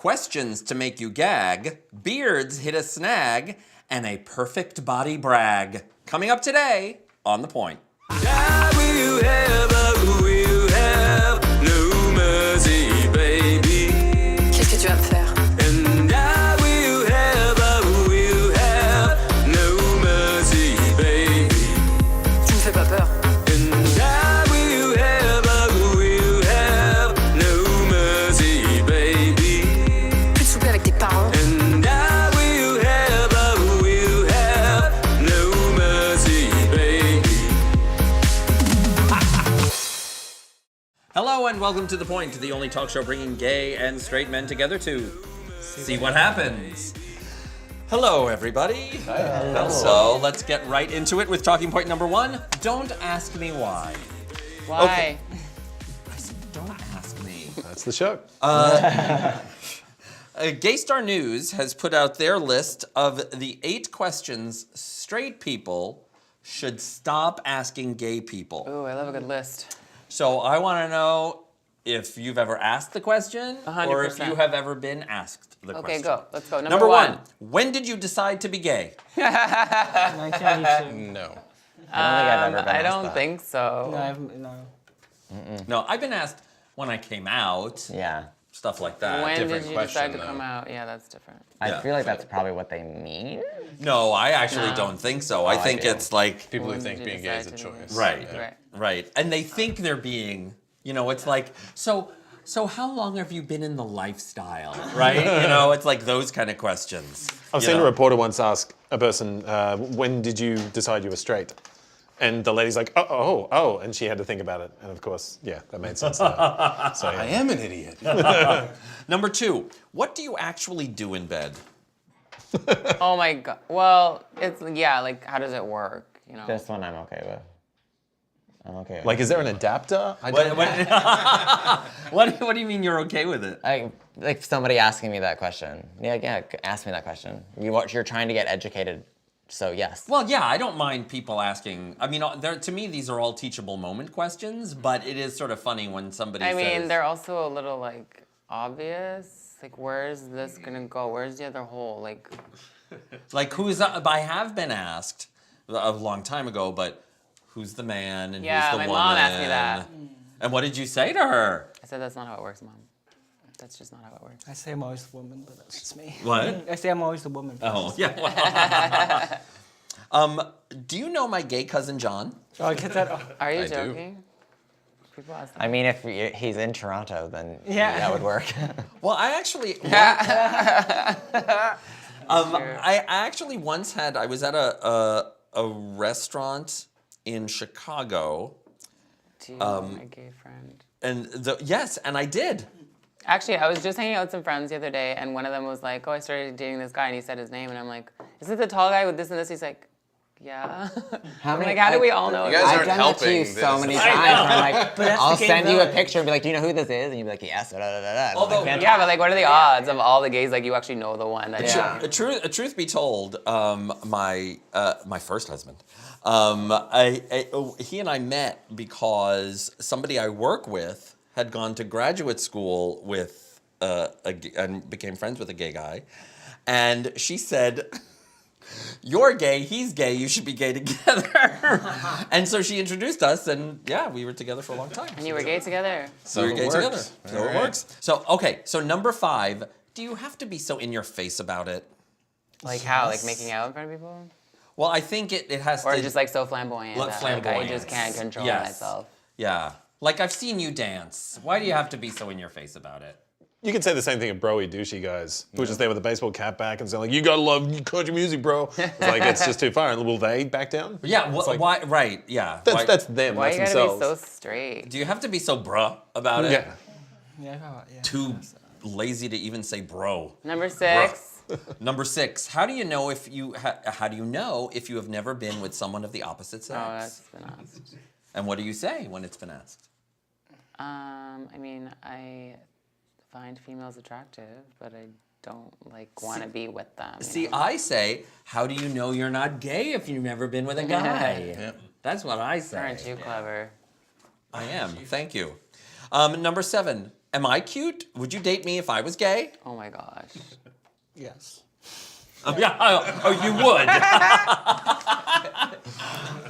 questions to make you gag, beards hit a snag, and a perfect body brag. Coming up today on The Point. Qu'est-ce que tu vas me faire? Tu me fais pas peur. Plus de souper avec tes parents. Hello and welcome to The Point, the only talk show bringing gay and straight men together to see what happens. Hello, everybody. Hello. So let's get right into it with talking point number one. Don't ask me why. Why? Okay. I said, don't ask me. That's the show. Gay Star News has put out their list of the 8 questions straight people should stop asking gay people. Ooh, I love a good list. So I want to know if you've ever asked the question 100%. or if you have ever been asked the question. Okay, go. Let's go. Number one, when did you decide to be gay? 1982. No. I don't think so. No. No, I've been asked when I came out, Yeah. stuff like that. When did different you question, decide to though. come out? Yeah, that's different. I Yeah. feel like that's probably what they mean. No, I actually don't think so. I I think do. it's like, People who When think did you being gay is a decide to be choice. gay? right, Yeah. Right. right. And they think they're being, it's like, so how long have you been in the lifestyle, right? It's like those kind of questions. I've seen a reporter once ask a person, when did you decide you were straight? And the lady's like, oh, and she had to think about it. And of course, yeah, that made sense to her. So, yeah. I am an idiot. Number 2, what do you actually do in bed? Oh my god. Well, it's like how does it work? This one I'm okay with. I'm okay with Like, is there an adapter? I What, don't what do you mean you're okay with it? like somebody asking me that question. Yeah, ask me that question. You're trying to get educated, so yes. Well, yeah, I don't mind people asking. I mean, to me, these are all teachable moment questions, but it is sort of funny when somebody I says... mean, they're also a little like obvious. Like, where's this gonna go? Where's the other hole? Like, I have been asked a long time ago, but who's the man and Yeah, who's the my woman? mom asked me that. And what did you say to her? I said that's not how it works, Mom. That's just not how it works. I say I'm always the woman, but that's just me. What? I say I'm always the woman. Oh, yeah. Do you know my gay cousin John? Oh, I get that. Oh. Are you I do. joking? People ask that. I mean, if he's in Toronto, then Yeah. that would work. Well, I actually... I actually once had... I was at a restaurant in Chicago, Do you know my gay friend? and yes, and I did. Actually, I was just hanging out with some friends the other day, and one of them was like, "Oh, I started dating this guy," and he said his name, and I'm like, "Is it the tall guy with this and this?" He's like, "Yeah." How many- How do we all know? You guys that? I've aren't done that to you helping so this. many I times. Where I'm like, that's I'll the game send you a though. picture and be like, "Do you know who this is?" And you'd be like, "Yes." Da, da, da, da. Although- Like, Yeah, but like, what are the odds of all the gays like you actually know the one that? Yeah. Truth be told, my first husband, he and I met because somebody I work with had gone to graduate school with and became friends with a gay guy, and she said, "You're gay, he's gay, you should be gay together." And so she introduced us, and yeah, we were together for a long time. And you were gay together. So we were gay it together. works. So All it right. works. So number 5, do you have to be so in your face about it? Like how? Like making out in front of people? Well, I think it has Or to... just like so flamboyant Look, that like, I flamboyant. just can't control Yes. myself. Yeah. Like, I've seen you dance. Why do you have to be so in your face about it? You could say the same thing of broy douchey guys who are just there with a baseball cap back and saying like, "You gotta love country music, bro." It's like it's just too far. And will they back down? Yeah, It's like, why? Right, yeah. That's them. Why that's you gotta themselves. be so straight? Do you have to be so bruh about it? Yeah. Yeah. Too lazy to even say bro. Number 6. Number 6, how do you know if you have never been with someone of the opposite sex? Oh, that's been asked. And what do you say when it's been asked? I mean, I find females attractive, but I don't like want to be with them. you See, know? I say, how do you know you're not gay if you've never been with a guy? That's what I say. Aren't you clever? I am. Thank you. Number 7, Am I cute? Would you date me if I was gay? Oh my gosh. Yes. Yeah. Oh, you would.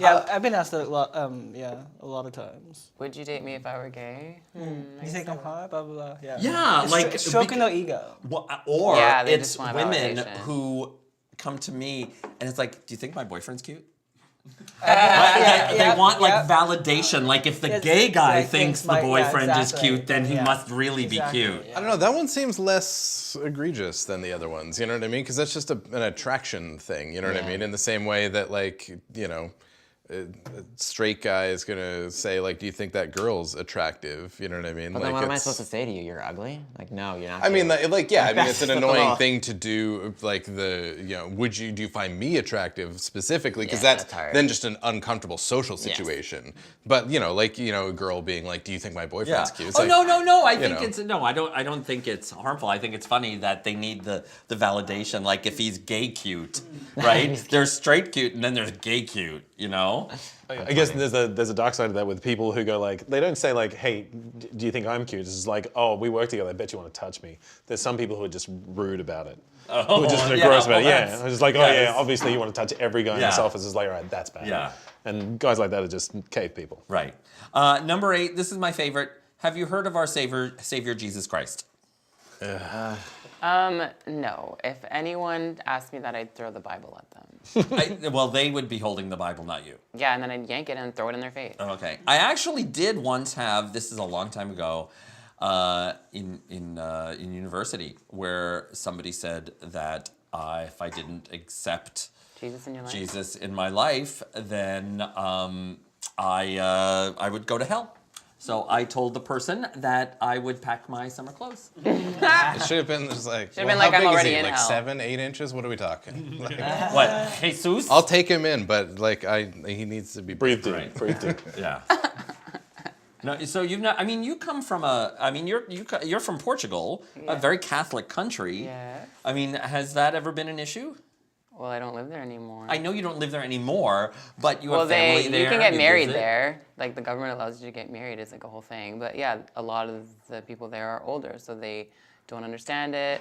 Yeah, I've been asked a lot. A lot of times. Would you date me if I were gay? You think I'm hot? Blah blah blah. Yeah. Yeah, It's like stroking no ego. Or Yeah, they it's just want women validation. who come to me and it's like, do you think my boyfriend's cute? Yeah, They want like yeah. validation. Like if the Yes, gay guy like, thinks the yeah, boyfriend is exactly. cute, then he Yeah. must really Exactly, be cute. yeah. I don't know. That one seems less egregious than the other ones. You know what I mean? Because that's just an attraction thing. You know what I mean? In the same way that, like, you know, a straight guy is gonna say, like, do you think that girl's attractive? You know what I mean? But like, then what am I it's- supposed to say to you? You're ugly? Like, no, you're not. I mean, cute. like, yeah. I mean, it's an That's the annoying law. thing to do. Like you know, do you find me attractive specifically? Because Yeah, that's that's hard. then just an uncomfortable social situation. But you know, like, you know, a girl being like, do you think my boyfriend's cute? It's Oh like, no! I think know. it's no. I don't think it's harmful. I think it's funny that they need the validation. Like if he's gay cute, right? There's straight cute, and then there's gay cute. You know? I guess there's a dark side of that with people who go like, they don't say like, hey, do you think I'm cute? It's just like, oh, we work together. I bet you want to touch me. There's some people who are just rude about it. Who are just yeah, gross about well, it. Yeah, that's- it's just like, oh yeah, yeah, it's- obviously you want to touch every guy in Yeah. this office. It's like, all right, that's bad. Yeah. And guys like that are just cave people. Right. Number 8. This is my favorite. Have you heard of our Savior Jesus Christ? No. If anyone asked me that, I'd throw the Bible at them. Well, they would be holding the Bible, not you. Yeah, and then I'd yank it and throw it in their face. Okay. I actually did once have. This is a long time ago, in university, where somebody said that if I didn't accept Jesus in your life. Jesus in my life, then I would go to hell. So I told the person that I would pack my summer clothes. it should have been just like. Should've been how like, I'm big is already he? in Like hell. 7, 8 inches? What are we talking? Like, What? Jesus? I'll take him in, but like he needs to be Breathe deep. Right. Breathe deep. Yeah. No, so you've not. I mean, you come from a. I mean, you're from Portugal, a very Catholic country. Yeah. I mean, has that ever been an issue? Well, I don't live there anymore. I know you don't live there anymore, but you Well, have family you there. can get you married visit. there. Like the government allows you to get married. It's like a whole thing. But yeah, a lot of the people there are older, so they don't understand it.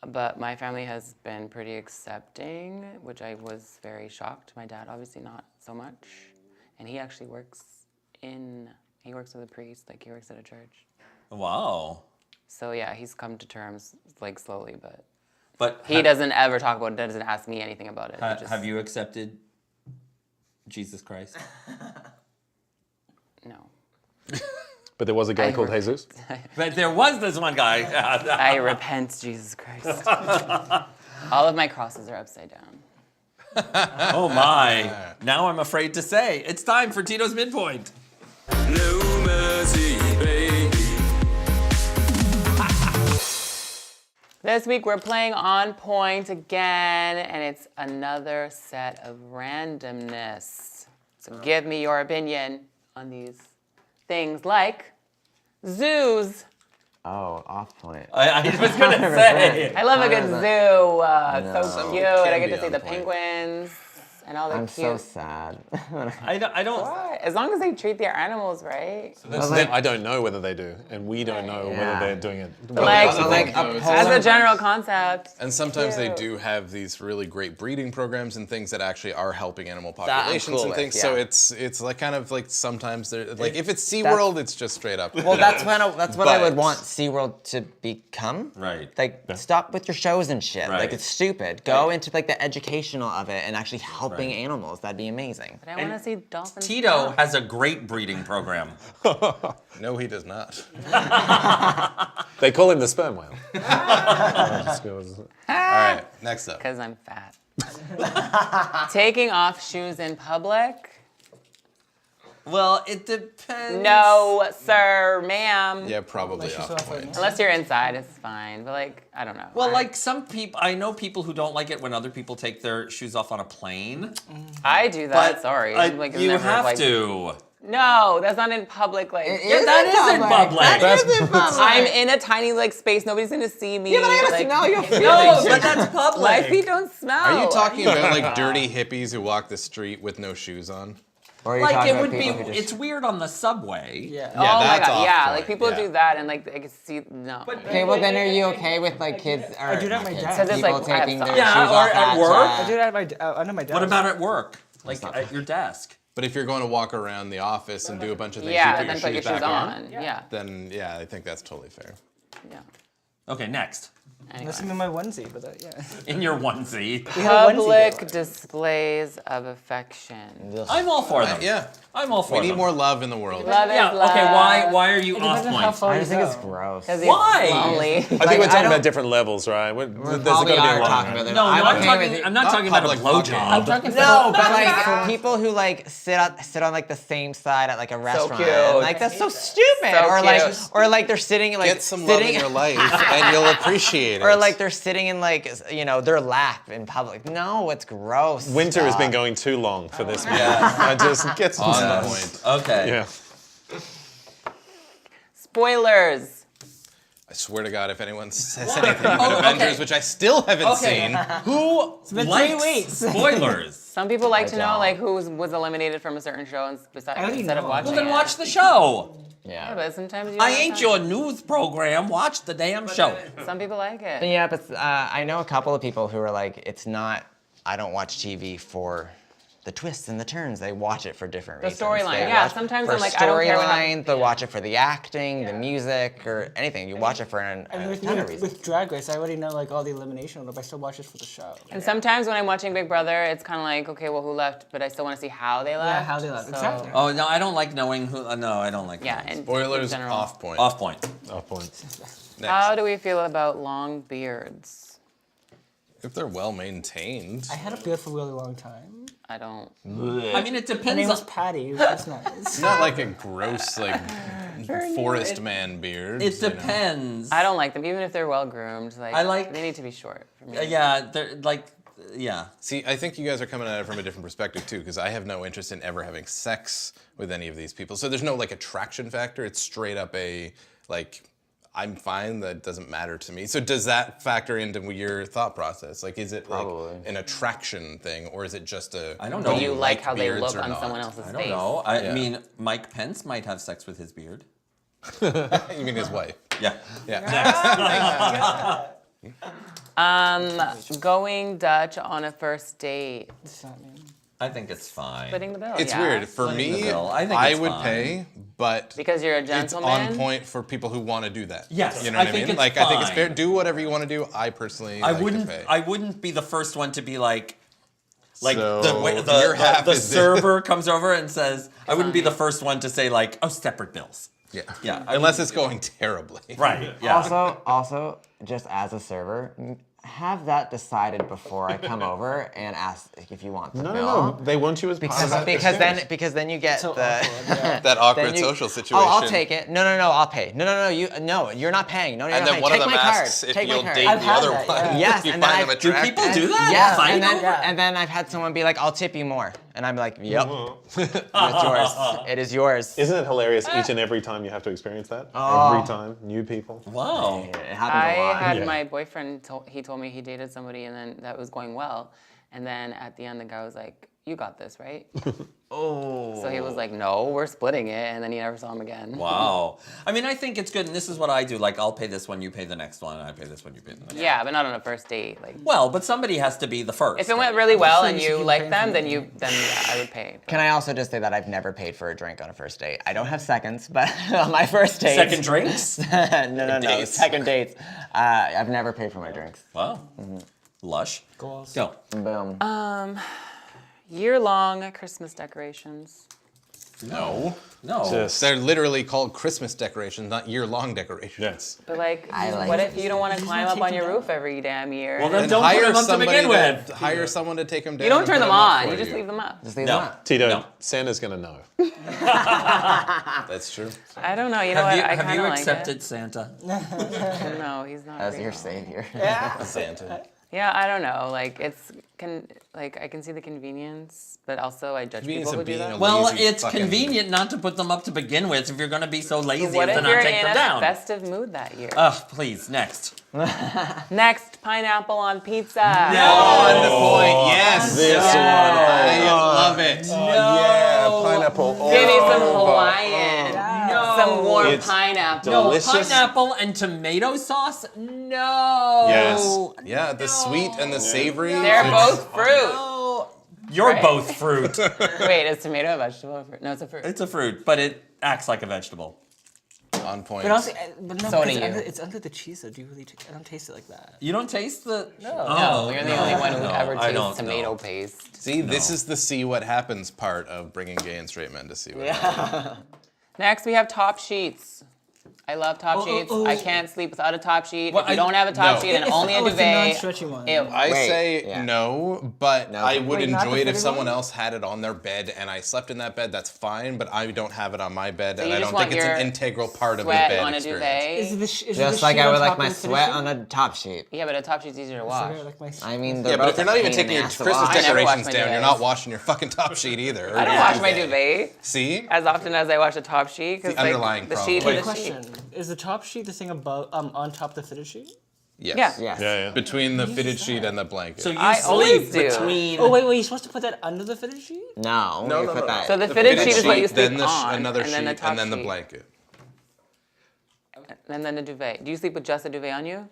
But my family has been pretty accepting, which I was very shocked. My dad, obviously not so much, and he actually works with a priest. Like he works at a church. Wow. So yeah, he's come to terms like slowly, but But he doesn't ever talk about it. Doesn't ask me anything about it. He just- have you accepted Jesus Christ? No. But there was a guy I called re- Jesus. But there was this one guy. I repent, Jesus Christ. All of my crosses are upside down. Oh my! Now I'm afraid to say it's time for Tito's midpoint. No mercy, baby. This week we're playing On Point again, and it's another set of randomness. So give me your opinion on these things like zoos. Oh, off point. I was gonna say. I love a good zoo. No. So cute. Can I get be to see on the point. penguins and all the I'm cute. so sad. I don't. What? As long as they treat their animals right. That's the thing, I don't know whether they do, and we don't know whether Yeah. they're doing it. Like, So, like, as a general concept. And sometimes they Cute. do have these really great breeding programs and things that actually are helping animal I'm populations cool and with, things. yeah. So it's like kind of like sometimes they're like if it's SeaWorld, it's just straight up. Well, that's what I would But- want SeaWorld to become. Right. Like, stop with your shows and shit. Right. Like, it's stupid. Go into like the educational of it and actually helping animals. That'd be amazing. But I want to see dolphins. Tito jump. has a great breeding program. No, he does not. They call him the sperm whale. Just goes- All right, next up. Because I'm fat. Taking off shoes in public? Well, it depends. No, sir, ma'am. Yeah, probably Unless off you saw point. Unless you're inside, it's fine. But like, I don't know. Well, like some people, I know people who don't like it when other people take their shoes off on a plane. I do that. But Sorry. Like, it's you never, have like, to. No, that's not in public. Like, Yeah, that is in public. That is in public. I'm in a tiny like space. Nobody's gonna see me. Yeah, but I gotta like, smell your feet. No, but that's public. My feet don't smell. Are you talking about like dirty hippies who walk the street with no shoes on? Or are you Like talking it about would be. people who just- It's weird on the subway. Yeah. Oh my that's god, off yeah, point, like people yeah. do that and like I can see no. Okay, well then are you okay with like kids or I do that at my not kids, desk. 'Cause it's people like, I have taking their some- Yeah, shoes or off at work. I do that at my under my desk. What about at work? Like at your desk? But if you're going to walk around the office and do a bunch of things, Yeah, you then put your shoes back on. Yeah. Then yeah, I think that's totally fair. Yeah. Okay, next. This is in my onesie, but yeah. In your onesie. We have a onesie Public day. displays of affection. I'm all for them. Yeah, I'm all for we them. need more love in the world. Love Yeah. is love. Okay. Why are you It off depends on how point? far I you just think go. it's gross. Because he's Why? lonely. I think Like, we're I talking don't- about different levels, right? There's Probably gotta be are a line. talking about this. No, I'm I'm okay talking. with it. I'm not talking about a public fucking. blowjob. talking No, but like people who like sit on like the same side at like a restaurant, cute. like that's so stupid. So or cute. like they're sitting like Get some love in your life, and you'll appreciate it. or like they're sitting in like their lap in public. No, it's gross. Winter has been Stop. going too long for this. Yeah. I just get some on stuff. the point. Okay. Yeah. Spoilers. I swear to God, if anyone says anything about Avengers, which I still haven't seen, Who been 3 likes weeks. spoilers? Some people like to know don't. like who was eliminated from a certain show and already instead of know. watching Well, then it. watch the show. Yeah, Yeah. but sometimes you I don't ain't have your time. news program. Watch the damn show. Some people like it. Yeah, but I know a couple of people who are like, it's not. I don't watch TV for the twists and the turns. They watch it for different reasons. storyline, They yeah, watch sometimes for I'm like, I don't care what storyline. They watch it for the acting, the music, or anything. You watch it for And a with, ton of reasons. with Drag Race, I already know like all the elimination, but I still watch it for the show. And sometimes when I'm watching Big Brother, it's kind of like, okay, well, who left? But I still want to see how they left. Yeah, how they left. So, Exactly. Oh no, I don't like knowing who. No, I don't like. Yeah, knowing. and spoilers in general. off point. Off point. Off point. Next. How do we feel about long beards? If they're well maintained. I had a beard for a really long time. I don't. I mean, it Her depends. name was On, Patty. That's nice. Not like a gross like forest man beard. it depends. I don't like them, even if they're well groomed. Like, I like- they need to be short for me. Yeah, they're like. Yeah. See, I think you guys are coming at it from a different perspective too, because I have no interest in ever having sex with any of these people. So there's no like attraction factor. It's straight up a like, I'm fine. That doesn't matter to me. So does that factor into your thought process? Like, is it like Probably. an attraction thing, or is it just a? I don't do know. Do you like how they beards look or on not? someone else's I face? don't know. I Yeah. mean, Mike Pence might have sex with his beard. You mean his wife? Yeah. Yeah. Going Dutch on a first date. What's that mean? I think it's fine. Splitting the bill. It's yeah. weird. For Splitting the me, bill. I think I it's would fine. pay, but Because you're a it's gentleman. on point for people who want to do that. Yes, you know I what I think mean. it's Like, I think it's fair. fine. Do whatever you want to do. I personally, I like wouldn't. To pay. I wouldn't be the first one to be like So, the your half the is server comes over and says. I wouldn't be the first one to say like, oh, separate bills. Yeah. Yeah, I Unless it's going terribly. Right. Yeah. Also, just as a server, have that decided before I come over and ask if you want the bill. No. They want you as part of that Because then you get So the awkward, yeah. That awkward then you- social situation. Oh, I'll take it. No, I'll pay. No, you're not paying. No, you're And not then paying. one Take of them my asks card. if Take my you'll card. date I've the had other that, one. yeah. Yes, you and find then them Do attractive. people do that? Yes, Fight and then, over? Yeah. and then I've had someone be like, I'll tip you more. And I'm like, yep. It's yours. It is yours. Isn't it hilarious each and every time you have to experience that? Oh. Every time, new people. Wow. It happens a I lot. had Yeah. my boyfriend. He told me he dated somebody, and then that was going well. And then at the end, the guy was like, "You got this, right?" Oh. So he was like, "No, we're splitting it," and then he never saw him again. Wow. I mean, I think it's good, and this is what I do. Like, I'll pay this one, you pay the next one, and I pay this one, you pay the next one. Yeah, but not on a first date. Like, Well, but somebody has to be the first. if it went really well sure and you you should like pay them, for then it. yeah, I would pay. Can I also just say that I've never paid for a drink on a first date? I don't have seconds, but on my first date. Second drinks? no. Dates. Second dates. I've never paid for my drinks. Wow. Lush. Goals. Go. Boom. Year-long Christmas decorations. No. No. Just They're literally called Christmas decorations, not year-long decorations. yes. But like, I like what it. if you don't want to climb up on your roof every damn year? Well, then And don't put hire them up to somebody begin with. Hire someone to take them down. you don't and turn put them up on. for You just leave them up. Just leave No. them up. Tito, No. Santa's gonna know. That's true. I don't know. You know Have what? you, I have you kind of like accepted it. Santa? No, he's not. As real. your savior. Santa. Yeah, I don't know. Like I can see the convenience, but also I judge Convenience people of who do being that. a Well, lazy it's fucking- convenient not to put them up to begin with if you're going to be so lazy What as to if not you're take in them a down. festive mood that year? Please, next. Next, pineapple on pizza. On the point, yes. This I love it. Yeah, pineapple. Give me some Hawaiian. No. Some warm It's pineapple. No, delicious. pineapple and tomato sauce? No. Yes. Yeah, the sweet and the savory. They're both fruit. No. You're Right. both fruit. Wait, is tomato a vegetable or fruit? No, it's a fruit. It's a fruit, but it acts like a vegetable. on point. But also, but no, So because do you. it's under the cheese. So do you really? I don't taste it like that. You don't taste the... No, you're the only one who ever I don't tastes tomato know. paste. See, this is the see what happens part of bringing gay and straight men to see what happens. Next, we have top sheets. I love top sheets. I can't sleep without a top sheet. Well, if you I- don't have a top No. sheet and only a Oh, it's the duvet, non-stretchy one. ew. I Wait, say yeah. no, but No. I would Wait, not enjoy the it if fitted someone one? else had it on their bed and I slept in that bed. That's fine, but I don't have it on my bed, and you I just don't think want it's an your integral part of the Sweat bed on a experience. duvet. Just like I would like my sweat on a top sheet. Yeah, but a top sheet's easier to wash. I mean, Yeah, they're but both if you're not a even pain in taking the your ass to Christmas wash. I never wash decorations my down, you're duvets. not washing your fucking top sheet either. I don't Or wash your my duvet. duvet See? as often as I wash a top sheet because The underlying the problem. sheet Wait, is the Question: sheet. Is the top sheet the thing above, on top of the fitted sheet? Yes. Yeah. Yes. Yeah, yeah. Between the fitted sheet and the blanket. So you I always sleep do. between... Oh wait, you're supposed to put that under the fitted sheet? No, No, you no, put no. that. So the fitted sheet is what you then sleep the on, another and sheet, then the top and then the sheet. blanket. And then the duvet. Do you sleep with just a duvet on you?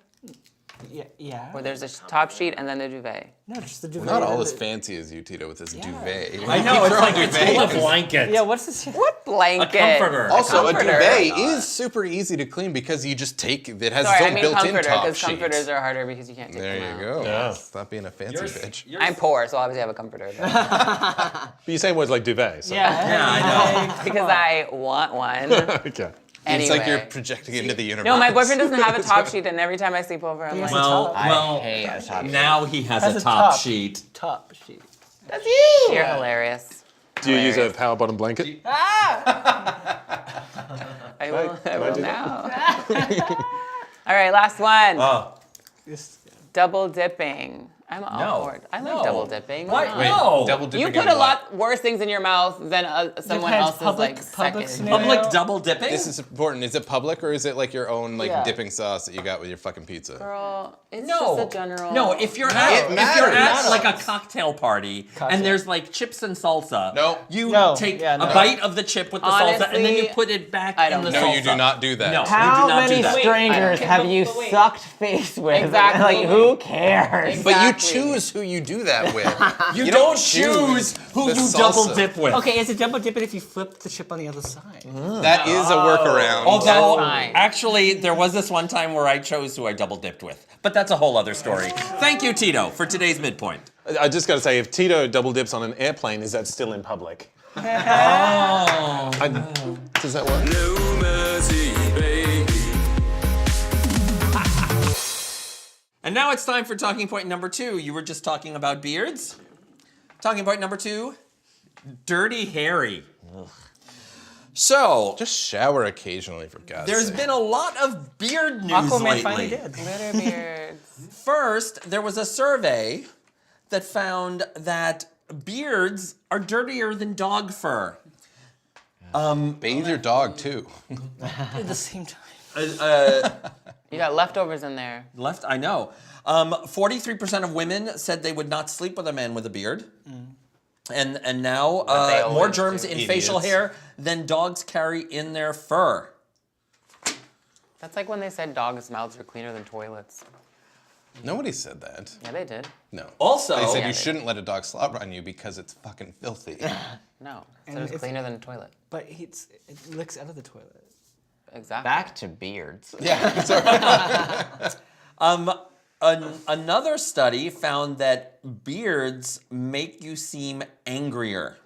Yeah. Yeah. Or there's a top sheet and then the duvet? No, just the duvet. Not all and as the- fancy as you, Tito, with this duvet. I know, it's like it's full of blanket. Yeah. What's this? What blanket? A comforter. Also, a comforter. duvet is super easy to clean because you just take it has Sorry, its I own mean built-in comforter, top because sheet. comforters are harder because you can't take There them you out. go. Yeah. Stop being a fancy bitch. I'm poor, so obviously I have a comforter. but- But you're saying words like duvet. So. Yeah. Yeah, I know. because I want one. Okay. It's like you're Anyway. projecting into the universe. No, my boyfriend doesn't have a top sheet, and every time I sleep over, I'm like, Well, I well, hate a top sheet. now he has Has a a top top. sheet. Top sheet. that's you. You're hilarious. Do you use a power bottom blanket? I will now. All right, last one. This. Double dipping. I'm all for it. I like No. double dipping. Why? Why not? Wait, No. double dipping You put in a what? lot worse things in your mouth than someone Depends. else's Public- like public second. scenario. Public double dipping? This is important. Is it public or is it like your own like Yeah. dipping sauce that you got with your fucking pizza? Girl, it's No, just a general. no. If you're It at matters. like a cocktail party and there's like chips and salsa, No. you No, take yeah, no. a bite of the chip with the salsa and then you Honestly, put it back I in don't the know. salsa. No, you do not do that. No, you How do not many do that. strangers Wait, have but- you but wait. sucked face with? Exactly. Like, who cares? But you Exactly. choose who you do that with. You don't choose who the you double salsa. dip with. Okay, is it double dipping if you flip the chip on the other side? That is a workaround. Although, fine. actually, there was this one time where I chose who I double dipped with. But that's a whole other story. Thank you, Tito, for today's midpoint. I just got to say, if Tito double dips on an airplane, is that still in public? Oh. Does that work? No mercy, baby. And now it's time for talking point number 2. You were just talking about beards. Talking point number 2, Dirty Harry. So, Just shower occasionally, for God's there's sake. been a lot of beard news Aquaman finally lately. did. Glitter beards. First, there was a survey that found that beards are dirtier than dog fur. Bathe your dog too. At the same time. You got leftovers in there. Left, I know. 43% of women said they would not sleep with a man with a beard. And now they more always germs do. in facial Idiots. hair than dogs carry in their fur. That's like when they said dogs' mouths are cleaner than toilets. Nobody said that. Yeah, they did. No. Also, They said Yeah, you they- shouldn't let a dog slobber on you because it's fucking filthy. No, they And said it's it's- cleaner than a toilet. But it licks out of the toilet. Exactly. Back to beards. yeah. Sorry. another study found that beards make you seem angrier.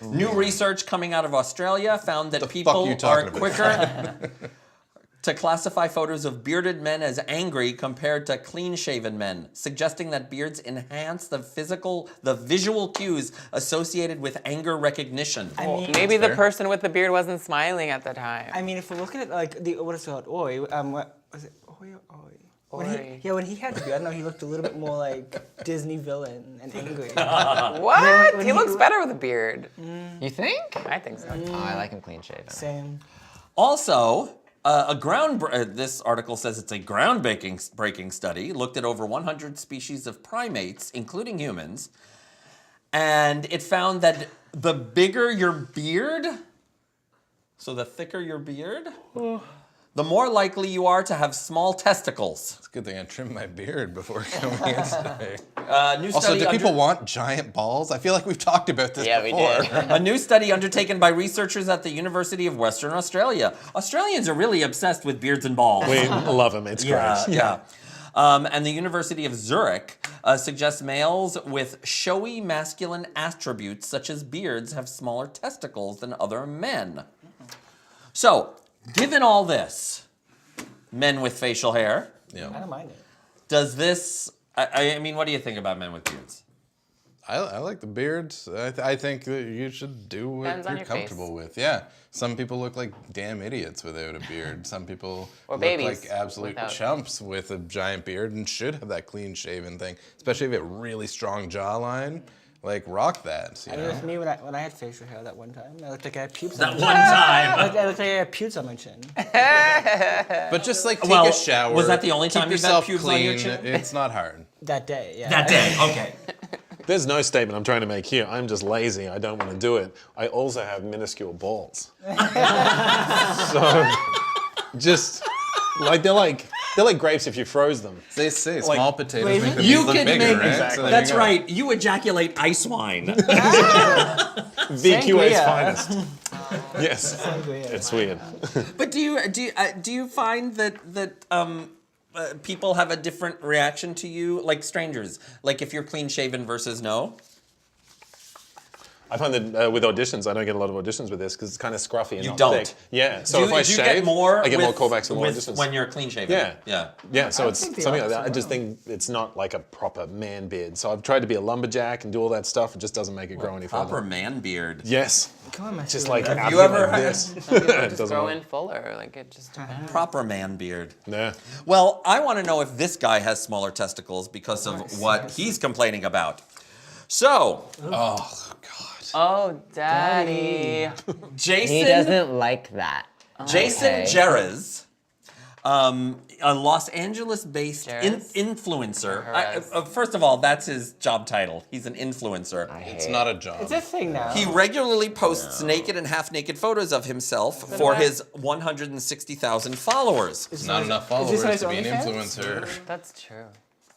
New research coming out of Australia found that fuck people you are talking about? quicker to classify photos of bearded men as angry compared to clean-shaven men, suggesting that beards enhance the visual cues associated with anger recognition. I mean, Maybe the fair. person with the beard wasn't smiling at the time. if we're looking at like the what is it called? Oi. What was it? Oi. When Ori. when he had the beard, I don't know, he looked a little bit more like Disney villain and angry. What? when He he looks lo- better with a beard. You think? I think so. Oh, I like him clean shaven. Same. Also, this article says it's a groundbreaking study, looked at over 100 species of primates, including humans, and it found that the bigger your beard, so the thicker your beard, the more likely you are to have small testicles. It's a good thing I trimmed my beard before coming in today. New Also, study do people want giant balls? I feel like we've talked about this Yeah, we before. did. A new study undertaken by researchers at the University of Western Australia. Australians are really obsessed with beards and balls. We love him. It's Yeah, great. yeah. And the University of Zurich suggests males with showy masculine attributes such as beards have smaller testicles than other men. So, given all this, men with facial hair, I don't mind it. does this, I mean, what do you think about men with beards? I like the beard. I think that you should do what Depends on you're your face. comfortable with. Yeah. Some people look like damn idiots without a beard. Some people Or look babies like absolute without. chumps with a giant beard and should have that clean shaven thing. Especially if you have a really strong jawline. Like, rock that. You I mean, know? with me, when I had facial hair that one time, I looked like I had pubes. That on one my chin. time. I looked like I had pubes on my chin. But just like take Well, a shower. was that the only keep time you've had yourself pubes on clean. your chin? It's not hard. That day, yeah. That day, okay. There's no statement I'm trying to make here. I'm just lazy. I don't want to do it. I also have minuscule balls. So, just like they're like grapes if you froze them. They say Like, small potatoes raisins? make the You meat look can bigger, make, right? Exactly. So there that's you go. right, you ejaculate ice wine. VQA's Sangria. finest. Yes, Sangria. it's weird. But do you find that people have a different reaction to you, like strangers, like if you're clean shaven versus no? I find that with auditions, I don't get a lot of auditions with this because it's kind of scruffy and You not don't. thick. Yeah, so do if you, I do you shave, get more I get more with- callbacks and more with auditions. when you're clean shaven? Yeah. Yeah. Yeah, so I it's think the something like that. opposite I just will. think it's not like a proper man beard. So I've tried to be a lumberjack and do all that stuff. It just doesn't make it grow any Proper further. man beard. Yes, Come on, my just shoe. like Have out you here ever like had- this. Some people It just doesn't grow work. in fuller. Like it just depends. Proper man beard. Yeah. Well, I want to know if this guy has smaller testicles because of what he's complaining about. So, Oh, God. Oh, daddy. Jason. He doesn't like that. Jason Okay. Jerez, a Los Angeles-based Jerez? influencer. Jerez. First of all, that's his job title. He's an influencer. It's not a job. It's a thing now. He regularly posts naked and half-naked photos of himself for his 160,000 followers. It's not enough Is this followers on his to be an OnlyFans? influencer. That's true.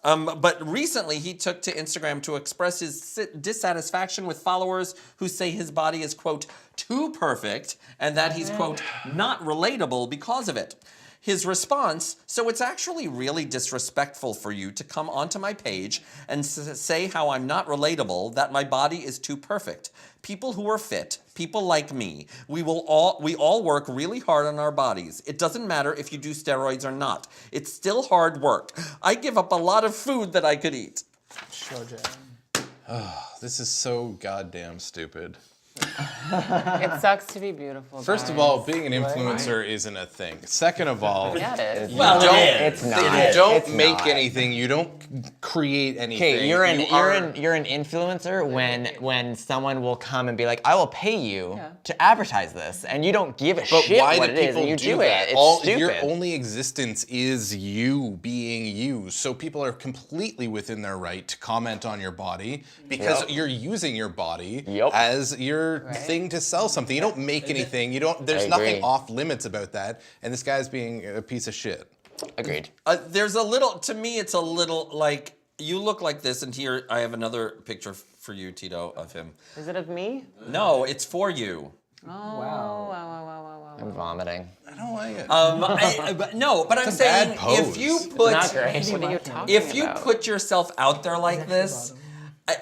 But recently, he took to Instagram to express his dissatisfaction with followers who say his body is, quote, too perfect, and that he's, quote, not relatable because of it. His response, so it's actually really disrespectful for you to come onto my page and say how I'm not relatable, that my body is too perfect. People who are fit, people like me, we all work really hard on our bodies. It doesn't matter if you do steroids or not. It's still hard work. I give up a lot of food that I could eat. Sure, Jay. This is so goddamn stupid. It sucks to be beautiful. First of guys. all, being an influencer isn't a thing. Second of all, Yeah, it is. Well, don't- It's not. you don't It's make not. anything. You don't create anything. Okay, you're an You are- influencer when someone will come and be like, I will pay you Yeah. to advertise this, and you don't give a But shit why what do it is, people and you do that? it. It's stupid. Your only existence is you being you. So people are completely within their right to comment on your body because Yep. you're using your body Yep. as your Right. thing to sell something. You don't make anything. You don't. There's I nothing agree. off limits about that. And this guy's being a piece of shit. Agreed. There's a little, to me, it's a little like, you look like this, and here I have another picture for you, Tito, of him. Is it of me? No, it's for you. Oh, wow. I'm vomiting. I don't like it. But I'm a saying bad if you pose. put Not great. What are you talking if you about? put yourself out there like this,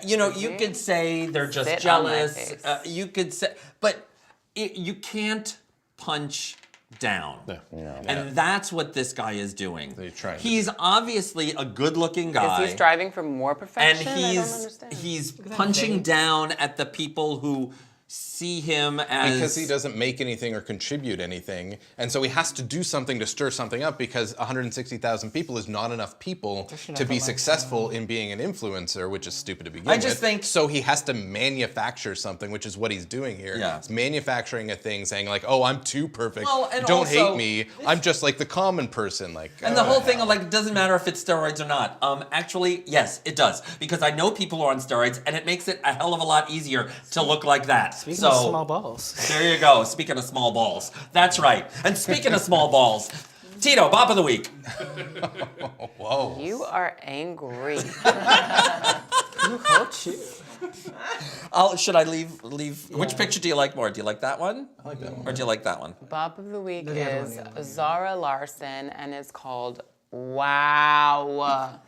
you could say they're just Sit on my jealous. face. You could say, but you can't punch down. And that's what this guy is doing. They're trying to He's obviously a good-looking guy. Is he striving for more and perfection? I don't understand. he's punching down at the people who see him as... Because he doesn't make anything or contribute anything, and so he has to do something to stir something up because 160,000 people is not enough people to be successful in being an influencer, which is stupid to begin with. I just think... So he has to manufacture something, which is what he's doing here. Yeah. He's manufacturing a thing saying like, oh, I'm too perfect. Well, and Don't also- hate me. I'm just like the common person. Like, And the whole thing of like, it doesn't matter if it's steroids or not. Actually, yes, it does. Because I know people who are on steroids, and it makes it a hell of a lot easier to look like that. Speaking of small balls. There you go. Speaking of small balls. That's right. And speaking of small balls, Tito, Bop of the Week. whoa. You are angry. Who hurt you? Should I leave? Which picture do you like more? Do you like that one? I like that one. Or do you like that one? Bop of the week The other one, is the other one. Zara Larson, and it's called Wow.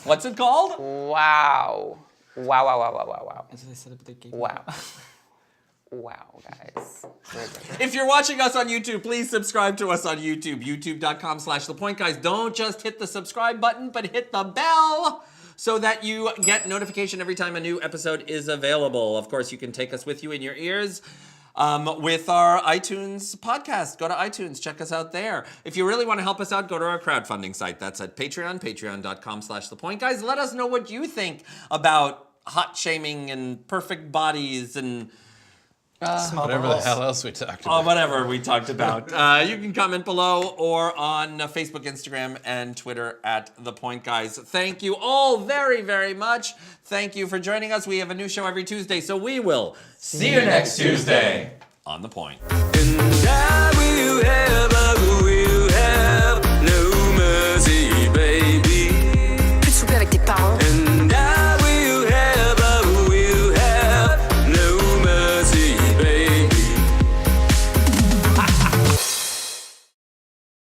What's it called? Wow. Wow, wow, wow, wow, wow, wow. As they said at the beginning. Wow. Wow, guys. If you're watching us on YouTube, please subscribe to us on YouTube. YouTube.com/thepointguys. Don't just hit the subscribe button, but hit the bell so that you get notification every time a new episode is available. Of course, you can take us with you in your ears with our iTunes podcast. Go to iTunes, check us out there. If you really want to help us out, go to our crowdfunding site. That's at Patreon, patreon.com/thepointguys. Let us know what you think about hot shaming and perfect bodies and Small Whatever balls. the hell else we talked about. whatever we talked about. You can comment below or on Facebook, Instagram, and Twitter at The Point Guys. Thank you all very, very much. Thank you for joining us. We have a new show every Tuesday, so we will see you next Tuesday on The Point. And I will have a